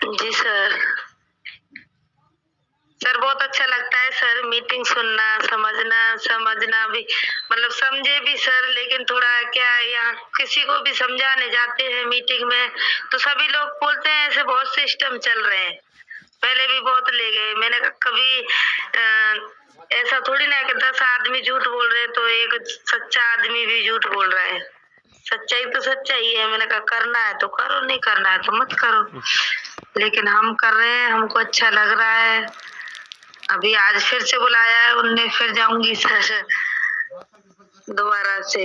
जी sir. Sir बहुत अच्छा लगता है सर मीटिंग सुनना, समझना भी, मतलब समझे भी सर, लेकिन थोड़ा क्या यहाँ किसी को भी समझाने जाते हैं मीटिंग में तो सभी लोग बोलते हैं ऐसे बहुत सिस्टम चल रहे हैं। पहले भी बहुत ले गए, मैंने कहा कभी ऐसा थोड़ी ना है कि 10 आदमी झूठ बोल रहे तो एक सच्चा आदमी भी झूठ बोल रहा है। सच्चाई तो सच्चाई है। मैंने कहा करना है तो करो, नहीं करना है तो मत करो, लेकिन हम कर रहे हैं, हमको अच्छा लग रहा है। अभी आज फिर से बुलाया है उनने, फिर जाऊंगी सर दोबारा से।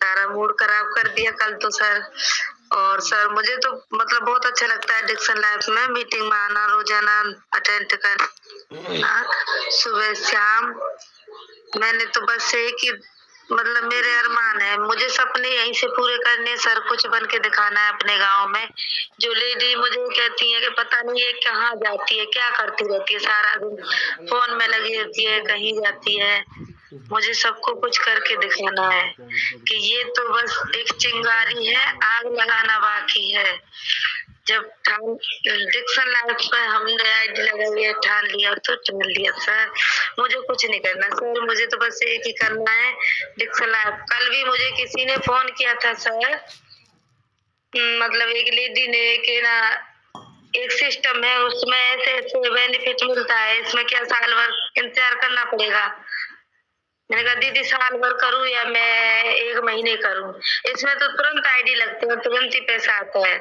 सारा मूड खराब कर दिया कल तो सर। और सर मुझे तो मतलब बहुत अच्छा लगता है डिक्सन लाइफ में मीटिंग में आना, रोजाना अटेंड करना, सुबह शाम। मैंने तो बस एक ही मतलब मेरे अरमान है, मुझे सपने यहीं से पूरे करने सर, कुछ बन के दिखाना है अपने गांव में। जो लेडी मुझे कहती है कि पता नहीं ये कहाँ जाती है, क्या करती रहती है, सारा दिन फोन में लगी रहती है, कहीं जाती है। मुझे सबको कुछ करके दिखाना है कि ये तो बस एक चिंगारी है, आग लगाना बाकी है। जब डिक्सन लाइफ में हमने आईडी लगाई है, ठान लिया तो ठान लिया सर। मुझे कुछ नहीं करना सर, मुझे तो बस एक ही करना है डिक्सन लाइफ। कल भी मुझे किसी ने फोन किया था सर, मतलब एक लेडी ने कि ना एक सिस्टम है उसमें ऐसे ऐसे बेनिफिट मिलता है, इसमें क्या साल भर इंतजार करना पड़ेगा। मैंने कहा दीदी साल भर करूँ या मैं 1 महीने करूँ, इसमें तो तुरंत आईडी लगती है, तुरंत ही पैसा आता है।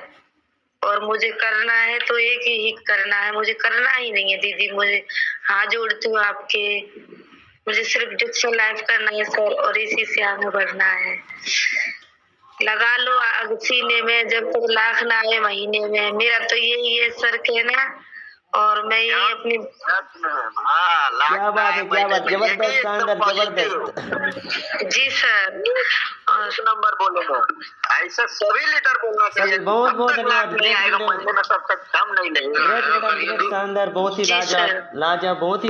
और मुझे करना है तो एक ही करना है, मुझे करना ही नहीं है दीदी। मुझे हाथ जोड़ती हूँ आपके, मुझे सिर्फ डिक्सन लाइफ करना है सर, और इसी से आगे बढ़ना है। लगा लो आग सीने में, जब तक लाख ना आए महीने में। मेरा तो यही है सर कहना, और मैं यही अपनी क्या बात है, क्या बात, जबरदस्त, शानदार, जबरदस्त। जी सर। और नंबर बोलेंगे ऐसे सभी लीडर बोलना चाहिए। बहुत बहुत धन्यवाद, नहीं आएगा महीने में तब तक काम नहीं लगेगा। ग्रेट मैडम, ग्रेट, शानदार, बहुत ही जी लाजवाब, सर। लाजवाब, बहुत ही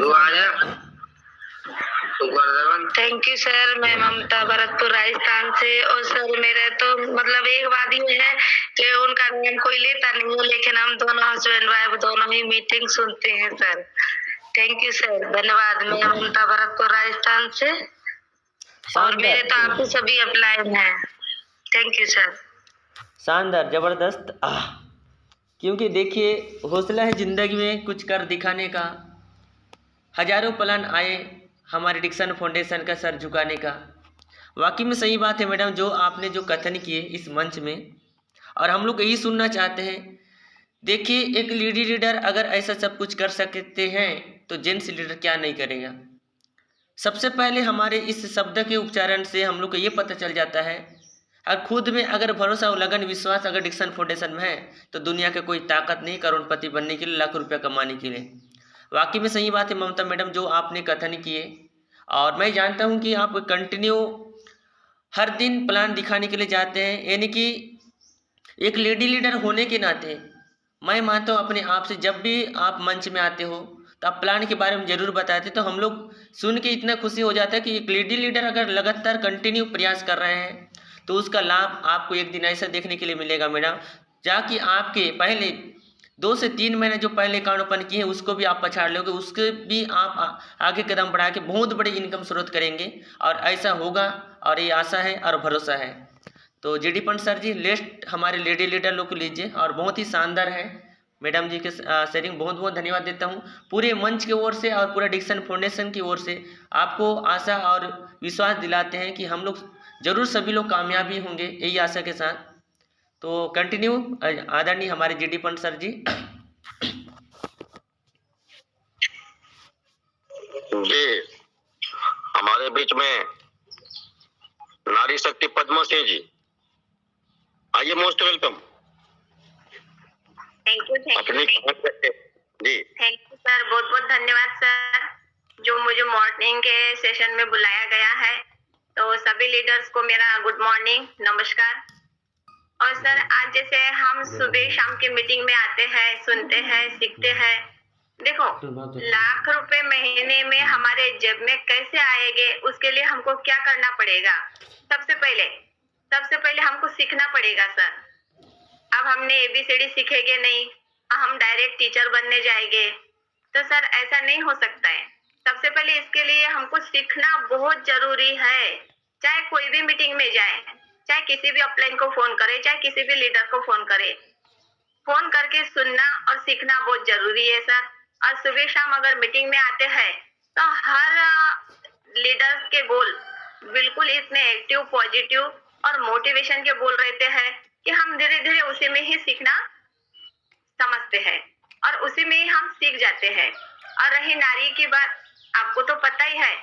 थैंक यू सर। मैं ममता भरतपुर राजस्थान से। और सर मेरे तो मतलब एक बात ये है कि उनका नाम कोई लेता नहीं है, लेकिन हम दोनों हस्बैंड वाइफ दोनों ही मीटिंग सुनते हैं सर। थैंक यू सर, धन्यवाद। मैं ममता भरतपुर राजस्थान से, और मेरे तो आप ही सभी अप्लाई हैं। Thank you sir. शानदार, जबरदस्त। क्योंकि देखिए हौसला है ज़िंदगी में कुछ कर दिखाने का। हजारों प्लान आए हमारे डिक्सन फाउंडेशन का सर झुकाने का। वाकई में सही बात है मैडम, जो आपने जो कथन किए इस मंच में, और हम लोग यही सुनना चाहते हैं। देखिए एक लेडी लीडर अगर ऐसा सब कुछ कर सकते हैं तो जेंट्स लीडर क्या नहीं करेगा। सबसे पहले हमारे इस शब्द के उच्चारण से हम लोग को ये पता चल जाता है, और खुद में अगर भरोसा और लगन विश्वास अगर डिक्सन फाउंडेशन में है तो दुनिया का कोई ताकत नहीं करोड़पति बनने के लिए, लाखों रुपया कमाने के लिए। वाकई में सही बात है ममता मैडम जो आपने कथन किए, और मैं जानता हूँ कि आप कंटिन्यू हर दिन प्लान दिखाने के लिए जाते हैं। यानी कि एक लेडी लीडर होने के नाते मैं मानता हूँ अपने आप से, जब भी आप मंच में आते हो तो आप प्लान के बारे में ज़रूर बताते, तो हम लोग सुन के इतना खुशी हो जाता है कि एक लेडी लीडर अगर लगातार कंटिन्यू प्रयास कर रहे हैं तो उसका लाभ आपको एक दिन ऐसा देखने के लिए मिलेगा मैडम, जाकि आपके पहले 2 से 3 महीने जो पहले अकाउंट ओपन किए हैं उसको भी आप पछाड़ लोगे, उसके भी आप आगे कदम बढ़ा के बहुत बड़ी इनकम स्रोत करेंगे, और ऐसा होगा, और ये आशा है और भरोसा है। तो जीडी पंत सर जी लिस्ट हमारे लेडी लीडर लोग को लीजिए, और बहुत ही शानदार है मैडम जी के शेयरिंग, बहुत बहुत धन्यवाद देता हूँ पूरे मंच की ओर से और पूरा डिक्सन फाउंडेशन की ओर से। आपको आशा और विश्वास दिलाते हैं कि हम लोग ज़रूर सभी लोग कामयाबी होंगे, यही आशा के साथ। तो कंटिन्यू आदरणीय हमारे जीडी पंत सर जी। जी हमारे बीच में नारी शक्ति पद्मा सिंह जी, आइए, मोस्ट वेलकम। थैंक यू जी थैंक यू सर, बहुत बहुत धन्यवाद सर जो मुझे मॉर्निंग के सेशन में बुलाया गया है। तो सभी लीडर्स को मेरा गुड मॉर्निंग, नमस्कार। और सर आज जैसे हम सुबह शाम की मीटिंग में आते हैं, सुनते हैं, सीखते हैं। देखो लाख रुपए महीने में हमारे जेब में कैसे आएंगे, उसके लिए हमको क्या करना पड़ेगा। सबसे पहले हमको सीखना पड़ेगा सर। अब हमने ABCD सीखेंगे नहीं हम डायरेक्ट टीचर बनने जाएंगे, तो सर ऐसा नहीं हो सकता है। सबसे पहले इसके लिए हमको सीखना बहुत जरूरी है। चाहे कोई भी मीटिंग में जाए, चाहे किसी भी अपलाइन को फोन करे, चाहे किसी भी लीडर को फोन करे, फोन करके सुनना और सीखना बहुत जरूरी है सर। और सुबह शाम अगर मीटिंग में आते हैं तो हर लीडर्स के गोल बिल्कुल इतने एक्टिव, पॉजिटिव और मोटिवेशन के बोल रहते हैं कि हम धीरे धीरे उसी में ही सीखना समझते हैं और उसी में ही हम सीख जाते हैं। और रही नारी की बात, आपको तो पता ही है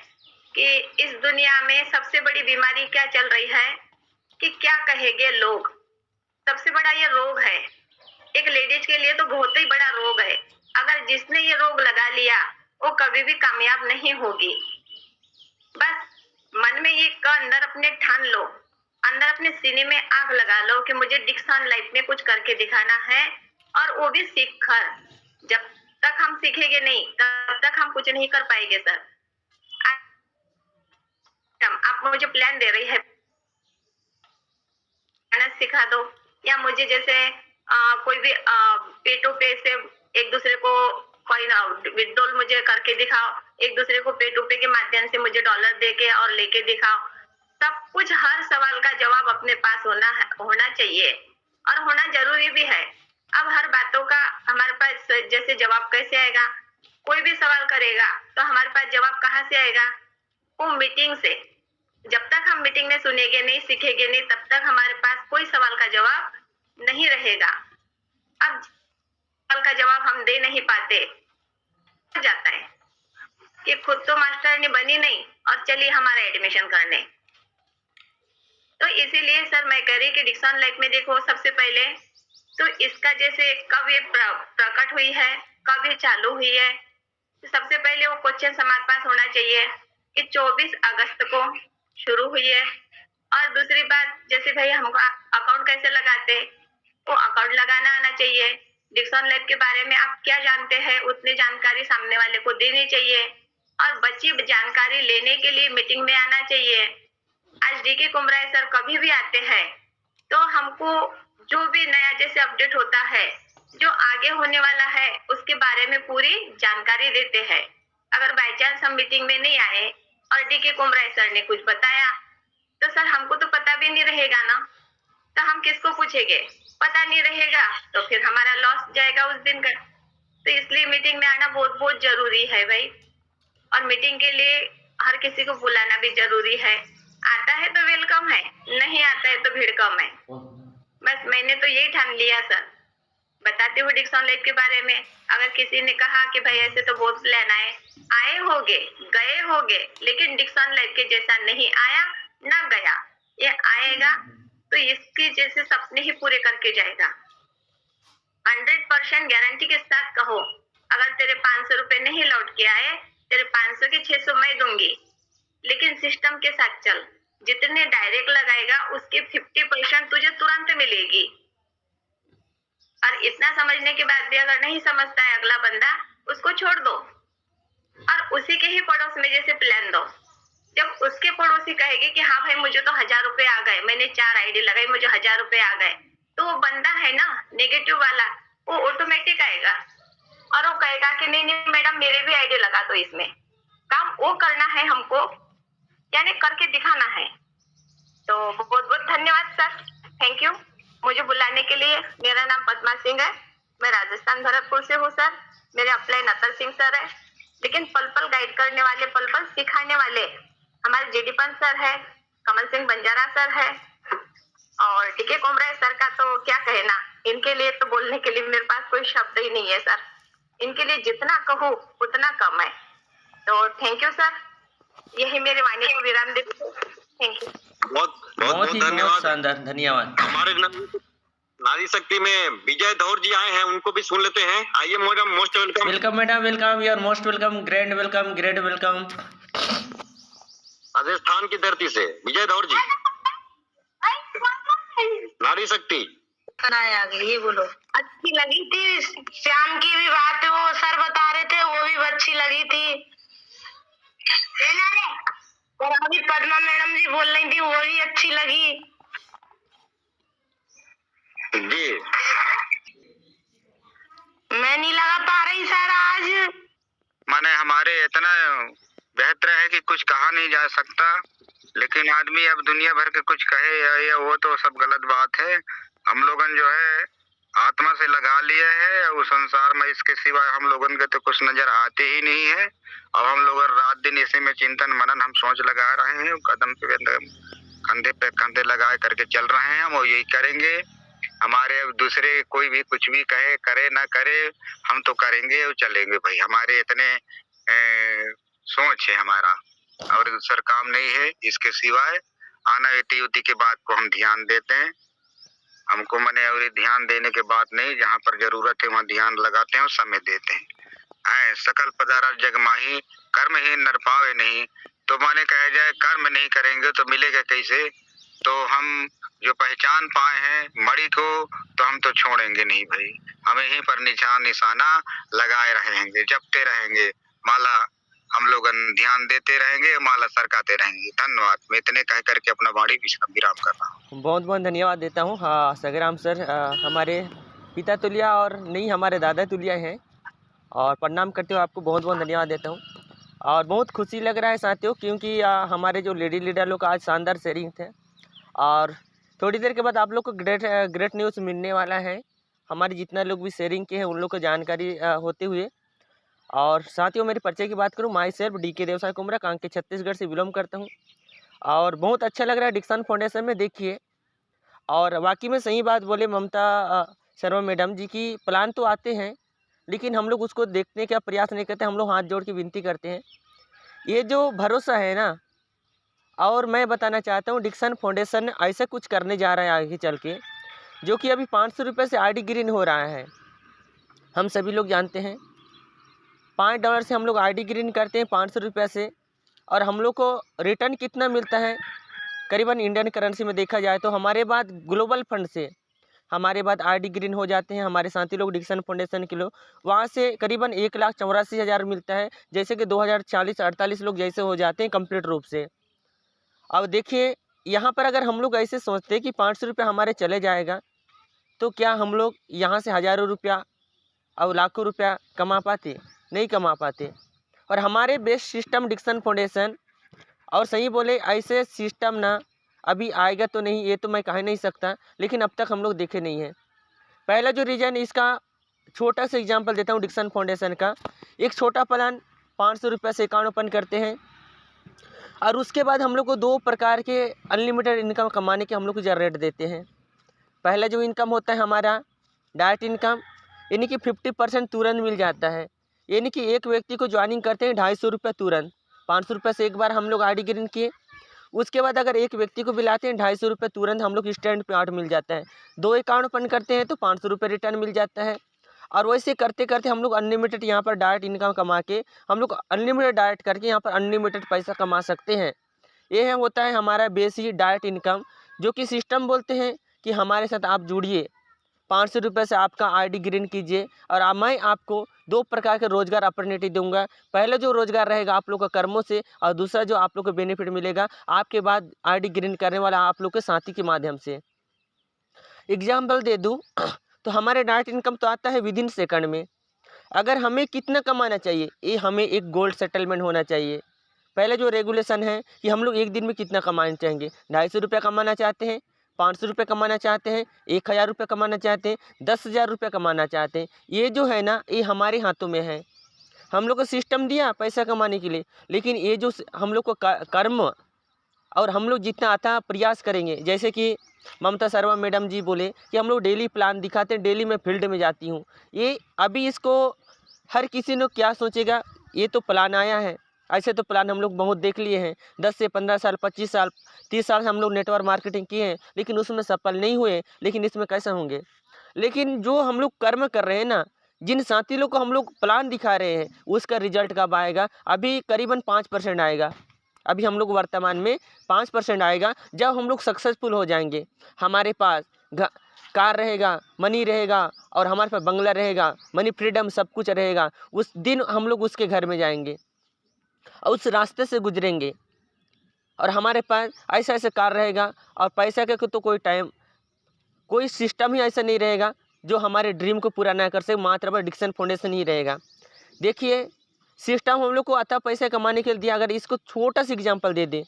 कि इस दुनिया में सबसे बड़ी बीमारी क्या चल रही है कि क्या कहेंगे लोग। सबसे बड़ा ये रोग है, एक लेडीज के लिए तो बहुत ही बड़ा रोग है। अगर जिसने ये रोग लगा लिया वो कभी भी कामयाब नहीं होगी। बस मन में ये अंदर अपने ठान लो, अंदर अपने सीने में आग लगा लो कि मुझे डिक्सन लाइफ में कुछ करके दिखाना है, और वो भी सीख कर। जब तक हम सीखेंगे नहीं तब तक हम कुछ नहीं कर पाएंगे सर। आप मुझे प्लान दे रही है, सिखा दो, या मुझे जैसे कोई भी पेटो पे से एक दूसरे को विड्रॉल मुझे करके दिखाओ, एक दूसरे को पे टू पे के माध्यम से मुझे डॉलर दे के और लेके दिखाओ। सब कुछ, हर सवाल का जवाब अपने पास होना चाहिए और होना जरूरी भी है। अब हर बातों का हमारे पास जैसे जवाब कैसे आएगा? कोई भी सवाल करेगा तो हमारे पास जवाब कहाँ से आएगा? वो मीटिंग से। जब तक हम मीटिंग में सुनेंगे नहीं, सीखेंगे नहीं, तब तक हमारे पास कोई सवाल का जवाब नहीं रहेगा। अब सवाल का जवाब हम दे नहीं पाते, जाता है कि खुद तो मास्टरनी बनी नहीं और चलिए हमारा एडमिशन करने। तो इसीलिए सर मैं कह रही कि डिक्सन लाइफ में देखो, सबसे पहले तो इसका जैसे कब ये प्रकट हुई है, कब ये चालू हुई है, तो सबसे पहले वो क्वेश्चन हमारे पास होना चाहिए कि 24 अगस्त को शुरू हुई है। और दूसरी बात, जैसे भाई हमको अकाउंट कैसे लगाते, वो अकाउंट लगाना आना चाहिए। डिक्सन लैब के बारे में आप क्या जानते हैं उतनी जानकारी सामने वाले को देनी चाहिए, और बची जानकारी लेने के लिए मीटिंग में आना चाहिए। आज डीके कुमराय सर कभी भी आते हैं तो हमको जो भी नया जैसे अपडेट होता है, जो आगे होने वाला है, उसके बारे में पूरी जानकारी देते हैं। अगर बाई चांस हम मीटिंग में नहीं आए और डीके कुमराय सर ने कुछ बताया तो सर हमको तो पता भी नहीं रहेगा ना, तो हम किसको पूछेंगे? पता नहीं रहेगा तो फिर हमारा लॉस जाएगा उस दिन का। तो इसलिए मीटिंग में आना बहुत बहुत जरूरी है भाई, और मीटिंग के लिए हर किसी को बुलाना भी जरूरी है। आता है तो वेलकम है, नहीं आता है तो भीड़ कम है। बस मैंने तो यही ठान लिया सर। बताती हूँ डिक्सन लाइफ के बारे में। अगर किसी ने कहा कि भाई ऐसे तो बहुत प्लान आए होगे, गए होगे, लेकिन डिक्सन लाइफ के जैसा नहीं आया ना गया। ये आएगा तो इसके जैसे सपने ही पूरे करके जाएगा। 100% गारंटी के साथ कहो, अगर तेरे 500 रुपए नहीं लौट के आए, तेरे 500 के 600 मैं दूंगी, लेकिन सिस्टम के साथ चल। जितने डायरेक्ट लगाएगा उसके 50% तुझे तुरंत मिलेगी। और इतना समझने के बाद भी अगर नहीं समझता है अगला बंदा, उसको छोड़ दो और उसी के ही पड़ोस में जैसे प्लान दो। जब उसके पड़ोसी कहेगी कि हाँ भाई मुझे तो 1000 रुपए आ गए, मैंने 4 आईडी लगाई, मुझे 1000 रुपए आ गए, तो वो बंदा है ना नेगेटिव वाला, वो ऑटोमेटिक आएगा और वो कहेगा कि नहीं नहीं मैडम मेरे भी आईडी लगा दो। इसमें काम वो करना है हमको, यानी करके दिखाना है। तो बहुत बहुत धन्यवाद सर, थैंक यू मुझे बुलाने के लिए। मेरा नाम पद्मा सिंह है, मैं राजस्थान भरतपुर से हूँ सर। मेरे अपलाइन अतर सिंह सर है, लेकिन पल पल गाइड करने वाले, पल पल सिखाने वाले हमारे जेडी पंत सर है, कमल सिंह बंजारा सर है, और डीके कुमराय सर का तो क्या कहना। इनके लिए तो बोलने के लिए मेरे पास कोई शब्द ही नहीं है सर। इनके लिए जितना कहूँ उतना कम है। तो थैंक यू सर, यही मेरे वाणी को विराम देती हूँ। Thank you. बहुत बहुत बहुत बहुत धन्यवाद। शानदार, धन्यवाद। हमारे नारी शक्ति में विजय धौर जी आए हैं, उनको भी सुन लेते हैं। आइए madam, most welcome. Welcome madam, welcome, you are most welcome, grand welcome, great welcome. Rajasthan की धरती से विजय धौर जी, नारी शक्ति। आ गई, ये बोलो। अच्छी लगी थी श्याम की भी बात, वो सर बता रहे थे, वो भी अच्छी लगी थी। और अभी पद्मा मैडम जी बोल रही थी, वो भी अच्छी लगी जी मैं नहीं लगा पा रही सर आज। माने हमारे इतना बेहतर है कि कुछ कहा नहीं जा सकता, लेकिन आदमी अब दुनिया भर के कुछ कहे या वो तो सब गलत बात है। हम लोगन जो है आत्मा से लगा लिए है और संसार में इसके सिवाय हम लोगन के तो कुछ नजर आते ही नहीं है। अब हम लोग रात दिन इसी में चिंतन मनन हम सोच लगा रहे हैं, कदम पे कंधे पे कंधे लगाए करके चल रहे हैं हम, और यही करेंगे। हमारे अब दूसरे कोई भी कुछ भी कहे करे ना करे, हम तो करेंगे और चलेंगे भाई। हमारे इतने सोच है हमारा, और दूसरा काम नहीं है इसके सिवाय। आना युति के बात को हम ध्यान देते हैं, हमको मने और ध्यान देने के बाद नहीं, जहाँ पर जरूरत है वहाँ ध्यान लगाते हैं और समय देते हैं। सकल पदार्थ जग माही, कर्म ही नर पावे नहीं। तो माने कहे जाए कर्म नहीं करेंगे तो मिलेगा कैसे। तो हम जो पहचान पाए हैं मणि को, तो हम तो छोड़ेंगे नहीं भाई। हम यहीं पर निशाना लगाए रहेंगे, जपते रहेंगे माला, हम लोग ध्यान देते रहेंगे, माला सरकाते रहेंगे। धन्यवाद। मैं इतने कह करके अपना वाणी विराम कर रहा हूँ। बहुत बहुत धन्यवाद देता हूँ। हाँ सगराम सर हमारे पिता तुल्य और नहीं हमारे दादा तुल्य हैं, और प्रणाम करते हुए आपको बहुत बहुत धन्यवाद देता हूँ। और बहुत खुशी लग रहा है साथियों, क्योंकि हमारे जो लेडी लीडर लोग का आज शानदार शेयरिंग थे, और थोड़ी देर के बाद आप लोग को ग्रेट न्यूज़ मिलने वाला है। हमारे जितना लोग भी शेयरिंग किए हैं उन लोग को जानकारी होते हुए। और साथियों मेरे परिचय की बात करूँ, माई सेल्फ DK देवसाय कुमरा, कांके छत्तीसगढ़ से बिलोंग करता हूँ। और बहुत अच्छा लग रहा है डिक्सन फाउंडेशन में, देखिए। और वाकई में सही बात बोले ममता शर्मा मैडम जी की, प्लान तो आते हैं लेकिन हम लोग उसको देखने का प्रयास नहीं करते। हम लोग हाथ जोड़ के विनती करते हैं। ये जो भरोसा है ना, और मैं बताना चाहता हूँ डिक्सन फाउंडेशन ऐसा कुछ करने जा रहा है आगे चल के, जो कि अभी 500 रुपये से ID ग्रीन हो रहा है। हम सभी लोग जानते हैं $5 से हम लोग ID ग्रीन करते हैं 500 रुपये से, और हम लोग को रिटर्न कितना मिलता है करीबन इंडियन करेंसी में देखा जाए तो हमारे बाद ग्लोबल फंड से हमारे बाद ID ग्रीन हो जाते हैं हमारे साथी लोग डिक्सन फाउंडेशन के लोग, वहाँ से करीबन 1,84,000 मिलता है, जैसे कि 2040-48 लोग जैसे हो जाते हैं कंप्लीट रूप से। अब देखिए यहाँ पर अगर हम लोग ऐसे सोचते कि 500 रुपये हमारे चले जाएगा, तो क्या हम लोग यहाँ से हज़ारों रुपया और लाखों रुपया कमा पाते? नहीं कमा पाते। और हमारे बेस्ट सिस्टम डिक्सन फाउंडेशन, और सही बोले ऐसे सिस्टम ना अभी आएगा तो नहीं, ये तो मैं कह नहीं सकता, लेकिन अब तक हम लोग देखे नहीं हैं। पहला जो रीजन, इसका छोटा सा एग्जांपल देता हूँ डिक्सन फाउंडेशन का। एक छोटा प्लान 500 रुपये से अकाउंट ओपन करते हैं, और उसके बाद हम लोग को 2 प्रकार के अनलिमिटेड इनकम कमाने के हम लोग को जनरेट देते हैं। पहला जो इनकम होता है हमारा डायरेक्ट इनकम, यानी कि 50% तुरंत मिल जाता है। यानी कि एक व्यक्ति को ज्वाइनिंग करते हैं 250 रुपये तुरंत। 500 रुपये से एक बार हम लोग ID ग्रीन किए, उसके बाद अगर एक व्यक्ति को बुलाते हैं 250 रुपये तुरंत हम लोग स्टैंड पे 8 मिल जाता है। 2 अकाउंट ओपन करते हैं तो 500 रुपये रिटर्न मिल जाता है। और वैसे करते करते हम लोग अनलिमिटेड यहाँ पर डायरेक्ट इनकम कमा के, हम लोग अनलिमिटेड डायरेक्ट करके यहाँ पर अनलिमिटेड पैसा कमा सकते हैं। ये है होता है हमारा बेसिक डायरेक्ट इनकम, जो कि सिस्टम बोलते हैं कि हमारे साथ आप जुड़िए, 500 रुपये से आपका ID ग्रीन कीजिए, और मैं आपको 2 प्रकार के रोज़गार अपॉर्चुनिटी दूंगा। पहले जो रोज़गार रहेगा आप लोग का कर्मों से, और दूसरा जो आप लोग को बेनिफिट मिलेगा आपके बाद ID ग्रीन करने वाला आप लोग के साथी के माध्यम से। एग्जाम्पल दे दूँ तो हमारे डायरेक्ट इनकम तो आता है विदिन सेकंड में। अगर हमें कितना कमाना चाहिए, ये हमें एक गोल्ड सेटलमेंट होना चाहिए। पहले जो रेगुलेशन है कि हम लोग एक दिन में कितना कमाना चाहेंगे, 250 रुपये कमाना चाहते हैं, 500 रुपये कमाना चाहते हैं, 1000 रुपये कमाना चाहते हैं, 10,000 रुपये कमाना चाहते हैं। ये जो है ना, ये हमारे हाथों में है। हम लोग को सिस्टम दिया पैसा कमाने के लिए, लेकिन ये जो हम लोग को कर्म, और हम लोग जितना आता प्रयास करेंगे, जैसे कि ममता शर्मा मैडम जी बोले कि हम लोग डेली प्लान दिखाते हैं, डेली मैं फील्ड में जाती हूँ। ये अभी इसको हर किसी ने क्या सोचेगा, ये तो प्लान आया है। ऐसे तो प्लान हम लोग बहुत देख लिए हैं, 10 से 15 साल, 25 साल, 30 साल से हम लोग नेटवर्क मार्केटिंग किए हैं, लेकिन उसमें सफल नहीं हुए। लेकिन इसमें कैसे होंगे? लेकिन जो हम लोग कर्म कर रहे हैं ना, जिन साथी लोग को हम लोग प्लान दिखा रहे हैं, उसका रिजल्ट कब आएगा? अभी करीबन 5% आएगा। अभी हम लोग वर्तमान में 5% आएगा, जब हम लोग सक्सेसफुल हो जाएंगे। हमारे पास कार रहेगा, मनी रहेगा, और हमारे पास बंगला रहेगा, मनी फ्रीडम सब कुछ रहेगा। उस दिन हम लोग उसके घर में जाएंगे और उस रास्ते से गुजरेंगे, और हमारे पास ऐसा ऐसा कार रहेगा, और पैसा का तो कोई टाइम, कोई सिस्टम ही ऐसा नहीं रहेगा जो हमारे ड्रीम को पूरा ना कर सके, मात्र डिक्सन फाउंडेशन ही रहेगा। देखिए सिस्टम हम लोग को आता पैसे कमाने के लिए दिया, अगर इसको छोटा सा एग्जांपल दे दें,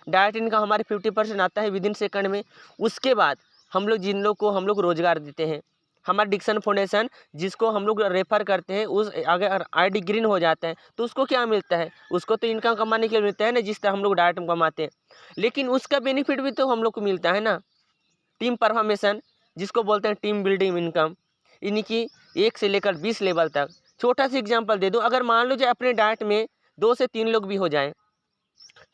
डायरेक्ट इनकम हमारे 50% आता है विदिन सेकंड में। उसके बाद हम लोग जिन लोग को हम लोग रोजगार देते हैं, हमारा डिक्सन फाउंडेशन जिसको हम लोग रेफर करते हैं, उस अगर आईडी ग्रीन हो जाता है तो उसको क्या मिलता है, उसको तो इनकम कमाने के लिए मिलता है ना, जिस तरह हम लोग डायरेक्ट कमाते हैं। लेकिन उसका बेनिफिट भी तो हम लोग को मिलता है ना, टीम परफॉर्मेशन जिसको बोलते हैं टीम बिल्डिंग इनकम, इन्हीं की 1 से लेकर 20 लेवल तक। छोटा सा एग्जांपल दे दूं, अगर मान लो जो अपने डाइट में 2 से 3 लोग भी हो जाएं,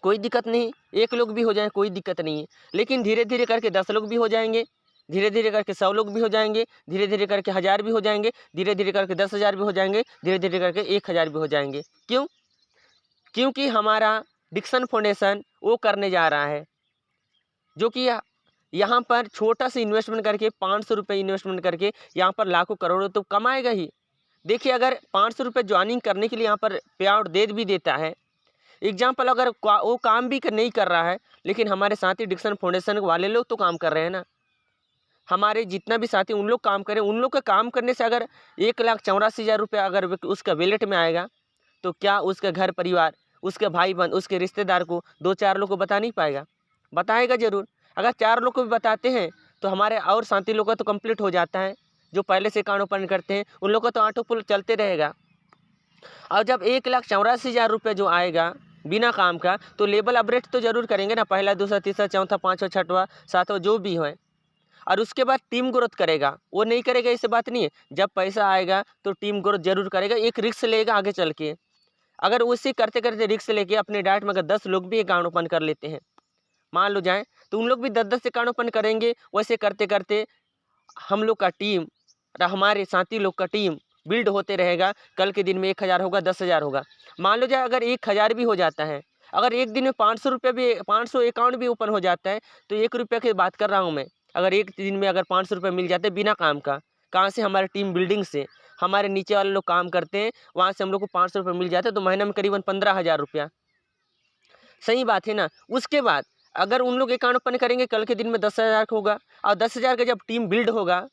कोई दिक्कत नहीं, 1 लोग भी हो जाए कोई दिक्कत नहीं है। लेकिन धीरे धीरे करके 10 लोग भी हो जाएंगे, धीरे धीरे करके 100 लोग भी हो जाएंगे, धीरे धीरे करके 1000 भी हो जाएंगे, धीरे धीरे करके 10,000 भी हो जाएंगे, धीरे धीरे करके 1000 भी हो जाएंगे। क्यों? क्योंकि हमारा डिक्सन फाउंडेशन वो करने जा रहा है जो कि यहाँ पर छोटा सा इन्वेस्टमेंट करके 500 रुपये इन्वेस्टमेंट करके यहाँ पर लाखों करोड़ों तो कमाएगा ही। देखिए अगर 500 रुपये ज्वाइनिंग करने के लिए यहाँ पर पे आउट दे भी देता है, एग्जाम्पल अगर वो काम भी नहीं कर रहा है, लेकिन हमारे साथी डिक्सन फाउंडेशन वाले लोग तो काम कर रहे हैं ना, हमारे जितना भी साथी उन लोग काम करें, उन लोग का काम करने से अगर 1,84,000 रुपया अगर उसका वैलेट में आएगा तो क्या उसका घर परिवार, उसके भाई बहन, उसके रिश्तेदार को 2-4 लोग को बता नहीं पाएगा? बताएगा ज़रूर। अगर 4 लोग को भी बताते हैं तो हमारे और साथी लोग का तो कंप्लीट हो जाता है, जो पहले से अकाउंट ओपन करते हैं उन लोग का तो ऑटो पुल चलते रहेगा। और जब 1,84,000 रुपये जो आएगा बिना काम का, तो लेवल अपग्रेड तो जरूर करेंगे ना, पहला दूसरा तीसरा चौथा पाँचवा छठवा सातवां जो भी है, और उसके बाद टीम ग्रोथ करेगा। वो नहीं करेगा ऐसी बात नहीं है, जब पैसा आएगा तो टीम ग्रोथ जरूर करेगा, एक रिस्क लेगा आगे चल के। अगर उसी करते करते रिस्क लेके अपने डाइट में अगर 10 लोग भी अकाउंट ओपन कर लेते हैं, मान लो जाए, तो उन लोग भी 10-10 अकाउंट ओपन करेंगे। वैसे करते करते हम लोग का टीम, हमारे साथी लोग का टीम बिल्ड होते रहेगा। कल के दिन में 1000 होगा, 10,000 होगा। मान लो जाए अगर 1000 भी हो जाता है, अगर एक दिन में 500 रुपये भी, 500 अकाउंट भी ओपन हो जाता है, तो 1 रुपये की बात कर रहा हूँ मैं। अगर एक दिन में अगर 500 रुपये मिल जाते हैं बिना काम का, कहाँ से? हमारे टीम बिल्डिंग से। हमारे नीचे वाले लोग काम करते हैं, वहाँ से हम लोग को 500 रुपये मिल जाते हैं, तो महीने में करीबन 15,000 रुपया। सही बात है ना। उसके बाद अगर उन लोग अकाउंट ओपन करेंगे, कल के दिन में 10,000 होगा, और 10,000 का जब टीम बिल्ड होगा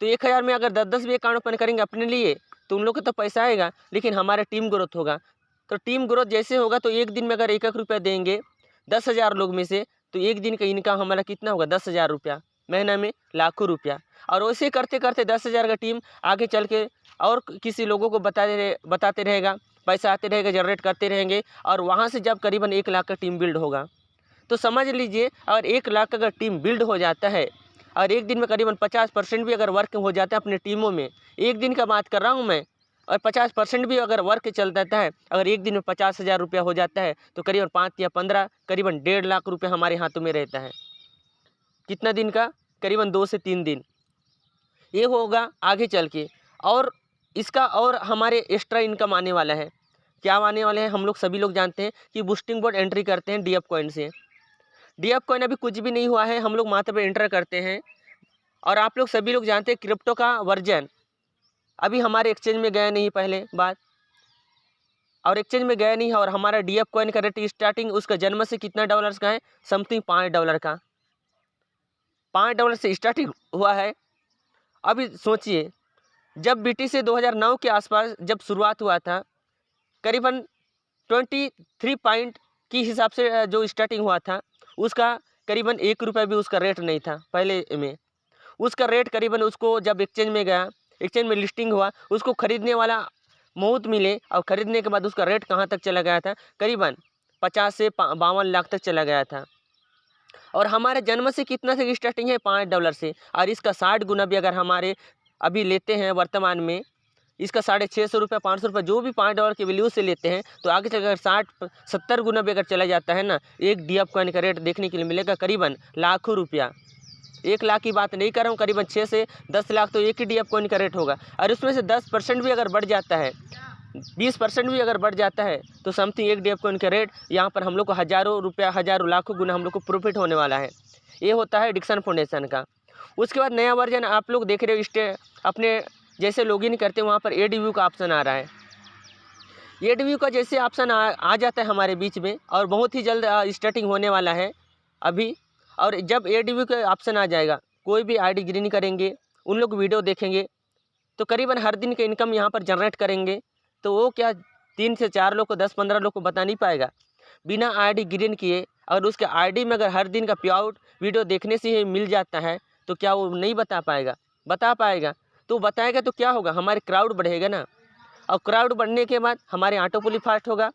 तो 1000 में अगर 10-10 भी अकाउंट ओपन करेंगे अपने लिए, तो उन लोग को तो पैसा आएगा, लेकिन हमारा टीम ग्रोथ होगा। तो टीम ग्रोथ जैसे होगा तो एक दिन में अगर 1-1 रुपया देंगे 10,000 लोग में से, तो एक दिन का इनकम हमारा कितना होगा? 10,000 रुपया, महीना में लाखों रुपया। और वैसे करते करते 10,000 का टीम आगे चल के और किसी लोगों को बताते रहेगा, पैसा आते रहेगा, जनरेट करते रहेंगे, और वहाँ से जब करीबन 1 लाख का टीम बिल्ड होगा, तो समझ लीजिए अगर 1 लाख का अगर टीम बिल्ड हो जाता है, और एक दिन में करीबन 50% भी अगर वर्क हो जाता है अपने टीमों में, एक दिन का बात कर रहा हूँ मैं, और 50% भी अगर वर्क चल जाता है, अगर एक दिन में 50,000 रुपया हो जाता है, तो करीबन 5 या 15 करीबन 1.5 लाख रुपया हमारे हाथों में रहता है। कितना दिन का? करीबन 2 से 3 दिन। ये होगा आगे चल के, और इसका और हमारे एक्स्ट्रा इनकम आने वाला है। क्या आने वाले हैं? हम लोग सभी लोग जानते हैं कि बूस्टिंग बोर्ड एंट्री करते हैं DF कॉइन से। DF कॉइन अभी कुछ भी नहीं हुआ है, हम लोग मात्र पे एंटर करते हैं। और आप लोग सभी लोग जानते हैं क्रिप्टो का वर्जन अभी हमारे एक्सचेंज में गया नहीं, पहले बात, और एक्सचेंज में गया नहीं है। और हमारा DF कॉइन का रेट स्टार्टिंग उसका जन्म से कितना डॉलर्स का है? समथिंग $5 का, $5 से स्टार्टिंग हुआ है। अभी सोचिए जब BTC 2009 के आसपास जब शुरुआत हुआ था, करीबन 23 पॉइंट की हिसाब से जो स्टार्टिंग हुआ था, उसका करीबन 1 रुपया भी उसका रेट नहीं था पहले में। उसका रेट करीबन, उसको जब एक्सचेंज में गया, एक्सचेंज में लिस्टिंग हुआ, उसको खरीदने वाला बहुत मिले, और ख़रीदने के बाद उसका रेट कहाँ तक चला गया था? करीबन 50 से 52 लाख तक चला गया था। और हमारे जन्म से कितना से स्टार्टिंग है? $5 से। और इसका 60 गुना भी अगर हमारे अभी लेते हैं वर्तमान में, इसका 650 रुपये, 500 रुपये जो भी $5 की वैल्यू से लेते हैं, तो आगे चलकर 60-70 गुना भी अगर चला जाता है ना, एक DF कॉइन का रेट देखने के लिए मिलेगा करीबन लाखों रुपया। 1 लाख की बात नहीं कर रहा हूँ, करीबन 6 से 10 लाख तो एक ही DF कॉइन का रेट होगा। और उसमें से 10% भी अगर बढ़ जाता है, 20% भी अगर बढ़ जाता है, तो समथिंग एक DF कॉइन का रेट यहाँ पर हम लोग को हज़ारों रुपया, हज़ारों लाखों गुना हम लोग को प्रॉफिट होने वाला है। ये होता है डिक्सन फाउंडेशन का। उसके बाद नया वर्जन आप लोग देख रहे हो, अपने जैसे लॉगिन करते हैं वहाँ पर ADView का ऑप्शन आ रहा है। ADView का जैसे ऑप्शन आ जाता है हमारे बीच में, और बहुत ही जल्द स्टार्टिंग होने वाला है अभी। और जब ADView का ऑप्शन आ जाएगा, कोई भी ID ग्रीन करेंगे, उन लोग वीडियो देखेंगे तो करीबन हर दिन का इनकम यहाँ पर जनरेट करेंगे, तो वो क्या 3 से 4 लोग को 10-15 लोग को बता नहीं पाएगा। बिना आईडी ग्रीन किए अगर उसके आईडी में अगर हर दिन का प्योआउट वीडियो देखने से ही मिल जाता है तो क्या वो नहीं बता पाएगा? बता पाएगा। तो बताएगा तो क्या होगा, हमारे क्राउड बढ़ेगा ना, और क्राउड बढ़ने के बाद हमारे ऑटो पुली फास्ट होगा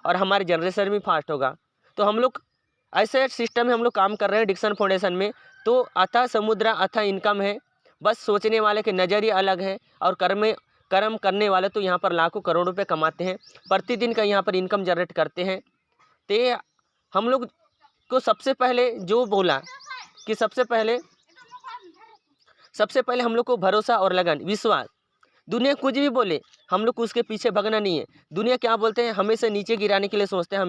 और हमारे जनरेशन भी फास्ट होगा। तो हम लोग ऐसे सिस्टम में हम लोग काम कर रहे हैं डिक्सन फाउंडेशन में। तो अथाह समुद्र अथाह इनकम है, बस सोचने वाले के नज़रिए अलग है और कर्म करने वाले तो यहाँ पर लाखों करोड़ रुपए कमाते हैं, प्रतिदिन का यहाँ पर इनकम जनरेट करते हैं। तो ये हम लोग को सबसे पहले जो बोला कि सबसे पहले हम लोग को भरोसा और लगन, विश्वास। दुनिया कुछ भी बोले हम लोग को उसके पीछे भगना नहीं है। दुनिया क्या बोलते हैं, हमेशा नीचे गिराने के लिए सोचते हैं,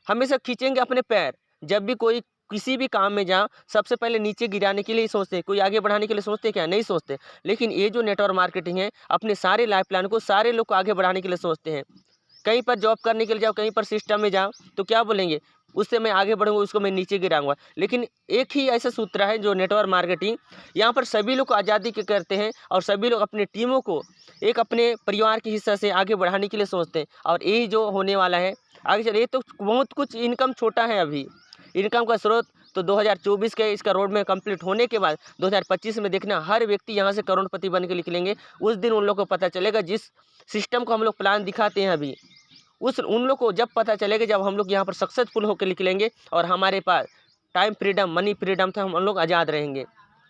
हमेशा खींचेंगे अपने पैर। जब भी कोई किसी भी काम में जाओ सबसे पहले नीचे गिराने के लिए ही सोचते हैं, कोई आगे बढ़ाने के लिए सोचते क्या? नहीं सोचते। लेकिन ये जो नेटवर्क मार्केटिंग है अपने सारे लाइफ प्लान को सारे लोग को आगे बढ़ाने के लिए सोचते हैं। कहीं पर जॉब करने के लिए जाओ, कहीं पर सिस्टम में जाओ तो क्या बोलेंगे, उससे मैं आगे बढ़ूंगा, उसको मैं नीचे गिराऊंगा। लेकिन एक ही ऐसा सूत्र है जो नेटवर्क मार्केटिंग, यहाँ पर सभी लोग को आज़ादी के करते हैं और सभी लोग अपने टीमों को एक अपने परिवार के हिस्सा से आगे बढ़ाने के लिए सोचते हैं। और यही जो होने वाला है आगे चलिए। ये तो बहुत कुछ इनकम छोटा है, अभी इनकम का स्रोत तो 2024 के इसका रोड में कंप्लीट होने के बाद 2025 में देखना हर व्यक्ति यहाँ से करोड़पति बन के निकलेंगे। उस दिन उन लोग को पता चलेगा, जिस सिस्टम को हम लोग प्लान दिखाते हैं अभी उन लोग को जब पता चलेगा जब हम लोग यहाँ पर सक्सेसफुल होकर निकलेंगे और हमारे पास टाइम फ्रीडम, मनी फ्रीडम था, हम लोग आज़ाद रहेंगे।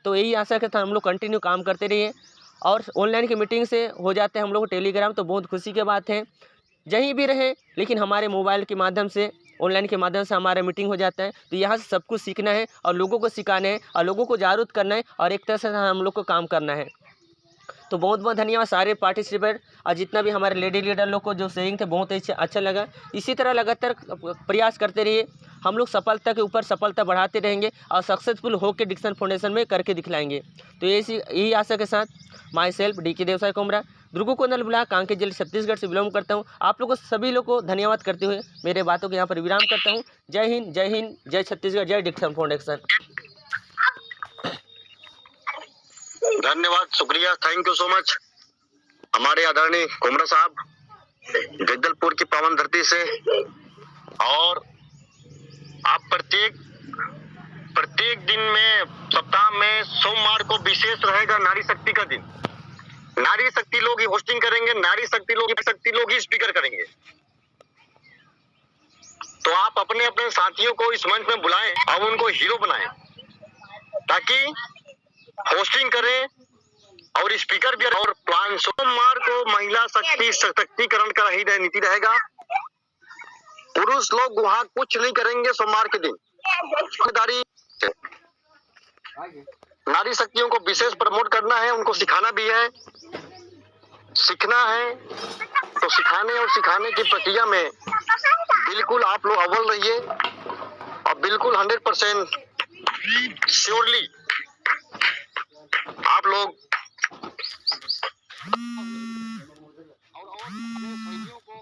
तो यही आशा के साथ हम लोग कंटिन्यू काम करते रहिए। और ऑनलाइन की मीटिंग से हो जाते हैं हम लोग टेलीग्राम, तो बहुत खुशी की बात है। जहीं भी रहे लेकिन हमारे मोबाइल के माध्यम से, ऑनलाइन के माध्यम से हमारा मीटिंग हो जाता है। तो यहाँ से सब कुछ सीखना है और लोगों को सिखाना है और लोगों को जागरूक करना है और एक तरह से हम लोग को काम करना है। तो बहुत बहुत धन्यवाद सारे पार्टिसिपेंट और जितना भी हमारे लेडी लीडर लोग को जो शेयरिंग थे बहुत ही अच्छा लगा। इसी तरह लगातार प्रयास करते रहिए, हम लोग सफलता के ऊपर सफलता बढ़ाते रहेंगे और सक्सेसफुल होकर डिक्सन फाउंडेशन में करके दिखलाएंगे। तो यही आशा के साथ myself DK Devsai Komra, Durgu Kondal block, Kanker जिले छत्तीसगढ़ से बिलोंग करता हूँ। आप लोगों को सभी लोग को धन्यवाद करते हुए मेरे बातों को यहाँ पर विराम करता हूँ। जय हिंद, जय हिंद, जय छत्तीसगढ़, जय डिक्सन फाउंडेशन। धन्यवाद, शुक्रिया, थैंक यू सो मच हमारे आदरणीय कोमरा साहब जगदलपुर की पावन धरती से। और आप प्रत्येक दिन में, सप्ताह में सोमवार को विशेष रहेगा नारी शक्ति का दिन। नारी शक्ति लोग ही होस्टिंग करेंगे, नारी शक्ति लोग ही स्पीकर करेंगे। तो आप अपने अपने साथियों को इस मंच में बुलाएं और उनको हीरो बनाएं ताकि होस्टिंग करें और स्पीकर भी। और प्लान सोमवार को महिला शक्ति सशक्तिकरण का ही नीति रहेगा। पुरुष लोग वहां कुछ नहीं करेंगे सोमवार के दिन। जिम्मेदारी नारी शक्तियों को विशेष प्रमोट करना है, उनको सिखाना भी है, सीखना है। तो सिखाने और सिखाने की प्रक्रिया में बिल्कुल आप लोग अव्वल रहिए और बिल्कुल 100% श्योरली आप लोग